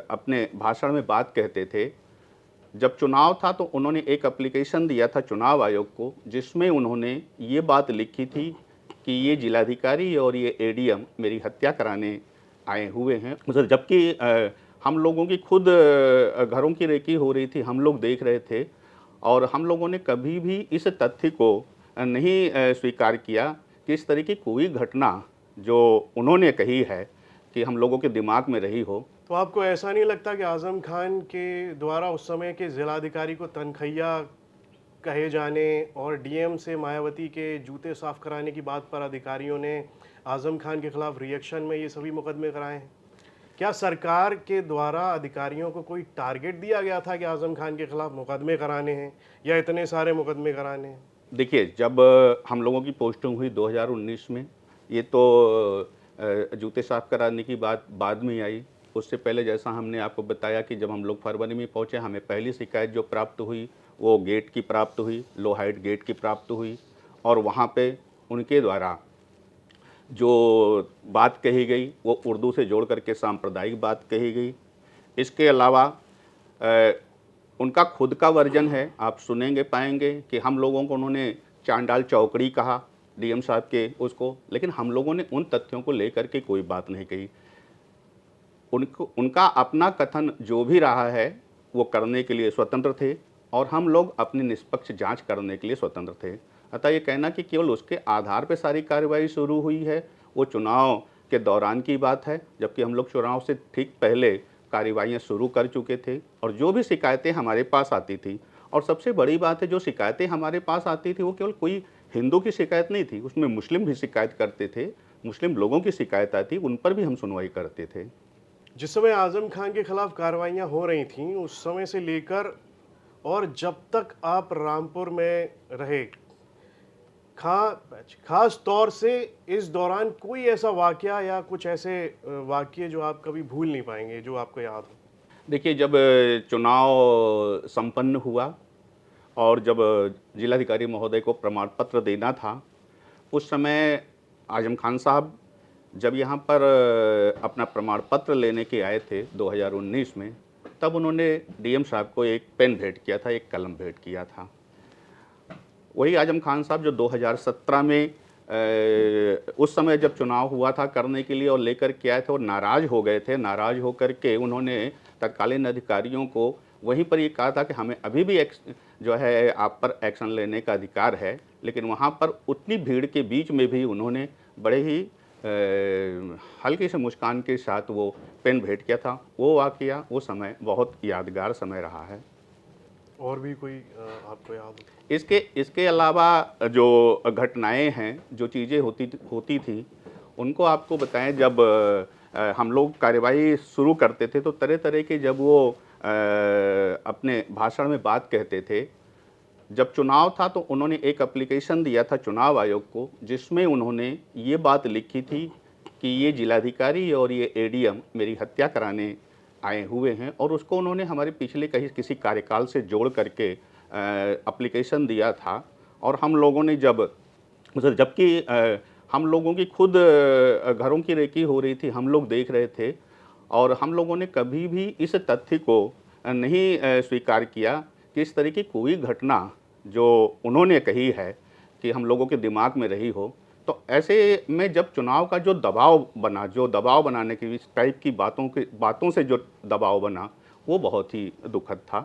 अपने भाषण में बात कहते थे। जब चुनाव था तो उन्होंने एक एप्लीकेशन दिया था चुनाव आयोग को, जिसमें उन्होंने ये बात लिखी थी कि ये जिलाधिकारी और ये एडीएम मेरी हत्या कराने आए हुए हैं। मतलब जबकि हम लोगों की खुद घरों की रेकी हो रही थी, हम लोग देख रहे थे और हम लोगों ने कभी भी इस तथ्य को नहीं स्वीकार किया कि इस तरह की कोई घटना जो उन्होंने कही है कि हम लोगों के दिमाग में रही हो। तो आपको ऐसा नहीं लगता कि आज़म खान के द्वारा उस समय के ज़िलाधिकारी को तनखैया कहे जाने और डीएम से मायावती के जूते साफ कराने की बात पर अधिकारियों ने आज़म खान के खिलाफ रिएक्शन में ये सभी मुकदमे कराए हैं? क्या सरकार के द्वारा अधिकारियों को कोई टारगेट दिया गया था कि आज़म खान के खिलाफ मुकदमे कराने हैं या इतने सारे मुकदमे कराने हैं? देखिए, जब हम लोगों की पोस्टिंग हुई 2019 में, ये तो जूते साफ कराने की बात बाद में आई। उससे पहले जैसा हमने आपको बताया कि जब हम लोग फरवरी में पहुंचे, हमें पहली शिकायत जो प्राप्त हुई वो गेट की प्राप्त हुई, लो हाइट गेट की प्राप्त हुई और वहाँ पे उनके द्वारा जो बात कही गई वो उर्दू से जोड़ करके सांप्रदायिक बात कही गई। इसके अलावा अ, उनका खुद का वर्जन है, आप सुनेंगे पाएंगे कि हम लोगों को उन्होंने चांडाल चौकड़ी कहा डीएम साहब के उसको, लेकिन हम लोगों ने उन तथ्यों को लेकर के कोई बात नहीं कही। उनको उनका अपना कथन जो भी रहा है वो करने के लिए स्वतंत्र थे और हम लोग अपनी निष्पक्ष जांच करने के लिए स्वतंत्र थे। अतः ये कहना कि केवल उसके आधार पर सारी कार्रवाई शुरू हुई है, वो चुनाव के दौरान की बात है, जबकि हम लोग चुनाव से ठीक पहले कार्रवाइयाँ शुरू कर चुके थे और जो भी शिकायतें हमारे पास आती थी, और सबसे बड़ी बात है जो शिकायतें हमारे पास आती थी वो केवल कोई हिंदू की शिकायत नहीं थी, उसमें मुस्लिम भी शिकायत करते थे, मुस्लिम लोगों की शिकायत आती उन पर भी हम सुनवाई करते थे। जिस समय आज़म खान के खिलाफ कार्रवाइयाँ हो रही थीं उस समय से लेकर और जब तक आप रामपुर में रहे, खास तौर से इस दौरान कोई ऐसा वाकया या कुछ ऐसे वाकये जो आप कभी भूल नहीं पाएंगे, जो आपको याद हो? देखिए, जब चुनाव संपन्न हुआ और जब जिलाधिकारी महोदय को प्रमाण पत्र देना था, उस समय आज़म खान साहब जब यहाँ पर अपना प्रमाण पत्र लेने के आए थे 2019 में, तब उन्होंने डीएम साहब को एक पेन भेंट किया था, एक कलम भेंट किया था। वही आज़म खान साहब जो 2017 में उस समय जब चुनाव हुआ था करने के लिए और लेकर के आए थे और नाराज़ हो गए थे, नाराज़ होकर के उन्होंने तत्कालीन अधिकारियों को वहीं पर ये कहा था कि हमें अभी भी जो है आप पर एक्शन लेने का अधिकार है, लेकिन वहाँ पर उतनी भीड़ के बीच में भी उन्होंने बड़े ही हल्की से मुस्कान के साथ वो पेन भेंट किया था। वो वाक़या, वो समय बहुत यादगार समय रहा है। और भी कोई आपको याद हो? इसके अलावा जो घटनाएं हैं, जो चीज़ें होती थी, उनको आपको बताएं। जब हम लोग कार्यवाही शुरू करते थे तो तरह-तरह के जब वो अपने भाषण में बात कहते थे। जब चुनाव था तो उन्होंने एक एप्लीकेशन दिया था चुनाव आयोग को, जिसमें उन्होंने ये बात लिखी थी कि ये जिलाधिकारी और ये एडीएम मेरी हत्या कराने आए हुए हैं और उसको उन्होंने हमारे पिछले कहीं किसी कार्यकाल से जोड़ करके एप्लीकेशन दिया था। और हम लोगों ने जबकि हम लोगों की खुद घरों की रेकी हो रही थी, हम लोग देख रहे थे और हम लोगों ने कभी भी इस तथ्य को नहीं स्वीकार किया कि इस तरह की कोई घटना जो उन्होंने कही है कि हम लोगों के दिमाग में रही हो। तो ऐसे में जब चुनाव का जो दबाव बनाने की इस टाइप की बातों से जो दबाव बना, वो बहुत ही दुखद था।